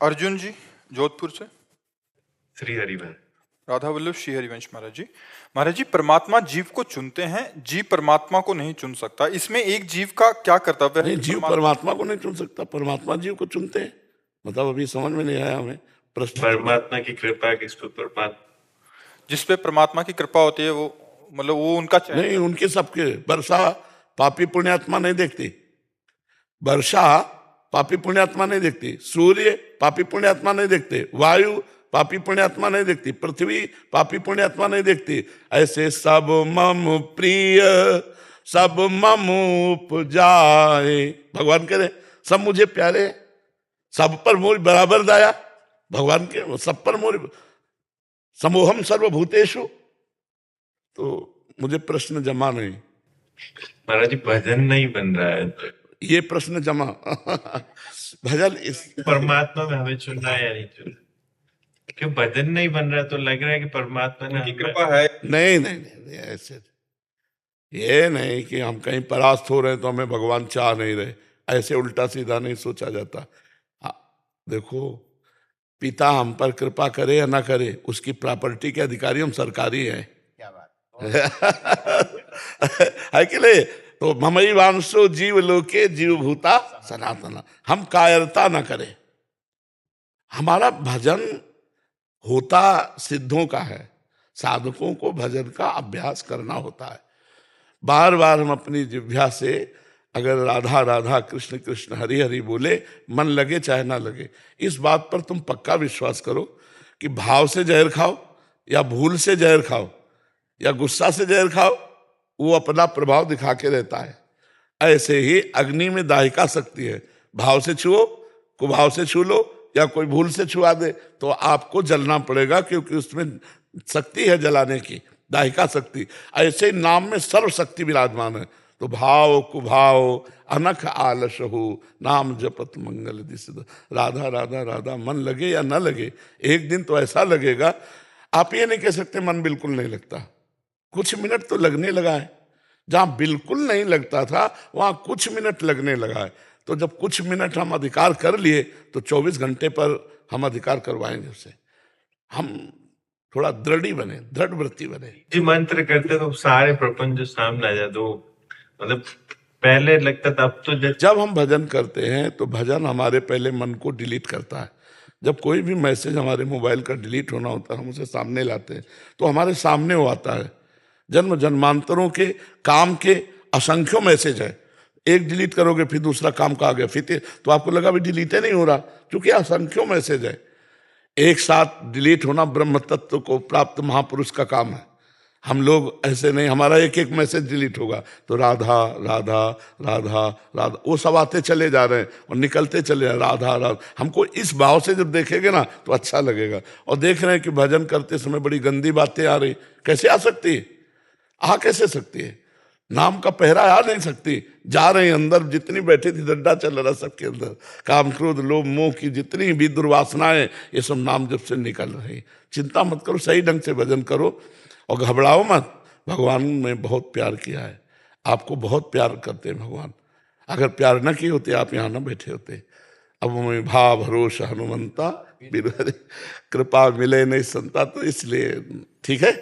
अर्जुन जी, जोधपुर से। श्री हरिवंश। राधा वल्लभ श्री हरिवंश महाराज जी। महाराज जी, परमात्मा जीव को चुनते हैं, जीव परमात्मा को नहीं चुन सकता। इसमें एक जीव का क्या कर्तव्य है? नहीं, जीव परमात्मा को नहीं चुन सकता, परमात्मा जीव को चुनते हैं। मतलब अभी समझ में नहीं आया हमें प्रश्न। परमात्मा की कृपा किस पर परमात्मा, जिस पे परमात्मा की कृपा होती है वो, मतलब वो उनका चयन। नहीं, उनके सबके। वर्षा पापी पुण्यात्मा नहीं देखती, वर्षा पापी पुण्यात्मा नहीं देखती, सूर्य पापी पुण्यात्मा नहीं देखते, वायु पापी पुण्यात्मा नहीं देखती, पृथ्वी पापी पुण्यात्मा नहीं देखती। ऐसे सब मम प्रिय सब मम उपजाए, भगवान कह रहे सब मुझे प्यारे, सब पर मोर बराबर दया। भगवान के सब पर मोर समूहम सर्वभूतेषु। तो मुझे प्रश्न जमा नहीं, महाराज जी भजन नहीं बन रहा है तो ये प्रश्न जमा। भजन इस परमात्मा में हमें चुनना है या नहीं चुनना? क्यों भजन नहीं बन रहा तो लग रहा है कि परमात्मा ने उनकी हमें- कृपा है। नहीं नहीं नहीं, नहीं ऐसे ये नहीं कि हम कहीं परास्त हो रहे हैं तो हमें भगवान चाह नहीं रहे, ऐसे उल्टा सीधा नहीं सोचा जाता। देखो, पिता हम पर कृपा करे या ना करे, उसकी प्रॉपर्टी के अधिकारी हम सरकारी हैं। क्या बात है कि नहीं? तो ममई वांशो जीव लोके जीव भूता सनातना, हम कायरता ना करें। हमारा भजन होता सिद्धों का है, साधकों को भजन का अभ्यास करना होता है। बार बार हम अपनी जिह्वा से अगर राधा राधा कृष्ण कृष्ण हरि हरि बोले, मन लगे चाहे ना लगे। इस बात पर तुम पक्का विश्वास करो कि भाव से जहर खाओ या भूल से जहर खाओ या गुस्सा से जहर खाओ, वो अपना प्रभाव दिखा के रहता है। ऐसे ही अग्नि में दाहिका शक्ति है, भाव से छुओ, कुभाव से छू लो या कोई भूल से छुआ दे तो आपको जलना पड़ेगा, क्योंकि उसमें शक्ति है जलाने की, दाहिका शक्ति। ऐसे ही नाम में सर्व शक्ति विराजमान है। तो भाव कुभाव अनख आलस हो, नाम जपत मंगल दिसिद। राधा राधा राधा मन लगे या न लगे, एक दिन तो ऐसा लगेगा, आप ये नहीं कह सकते मन बिल्कुल नहीं लगता। कुछ मिनट तो लगने लगा है, जहां बिल्कुल नहीं लगता था वहां कुछ मिनट लगने लगा है। तो जब कुछ मिनट हम अधिकार कर लिए तो 24 घंटे पर हम अधिकार करवाएंगे उससे। हम थोड़ा दृढ़ी बने, दृढ़ वृत्ति बने। जी मंत्र करते तो सारे प्रपंच जो सामने आ जाते, वो मतलब पहले लगता था, अब तो जब हम भजन करते हैं तो भजन हमारे पहले मन को डिलीट करता है। जब कोई भी मैसेज हमारे मोबाइल का डिलीट होना होता है, हम उसे सामने लाते हैं तो हमारे सामने वो आता है। जन्म जन्मांतरों के काम के असंख्यों मैसेज है, एक डिलीट करोगे फिर दूसरा काम का आ गया, फिर तो आपको लगा भी डिलीट नहीं हो रहा, क्योंकि असंख्यों मैसेज है। एक साथ डिलीट होना ब्रह्म तत्व को प्राप्त महापुरुष का काम है। हम लोग ऐसे नहीं, हमारा एक एक मैसेज डिलीट होगा तो राधा राधा राधा राधा, वो सब आते चले जा रहे हैं और निकलते चले जा रहे, राधा राधा। हमको इस भाव से जब देखेंगे ना तो अच्छा लगेगा। और देख रहे हैं कि भजन करते समय बड़ी गंदी बातें आ रही, कैसे आ सकती है? आ कैसे सकती है? नाम का पहरा आ नहीं सकती। जा रहे हैं अंदर, जितनी बैठी थी डंडा चल रहा सबके अंदर, काम क्रोध लोभ मोह की जितनी भी दुर्वासनाएं, ये सब नाम जब से निकल रही। चिंता मत करो, सही ढंग से भजन करो और घबराओ मत। भगवान ने बहुत प्यार किया है, आपको बहुत प्यार करते हैं भगवान। अगर प्यार न किए होते आप यहाँ न बैठे होते। अब मैं भाव भरोसा हनुमंता बिरहरि, कृपा मिले नहीं संता, तो इसलिए ठीक है।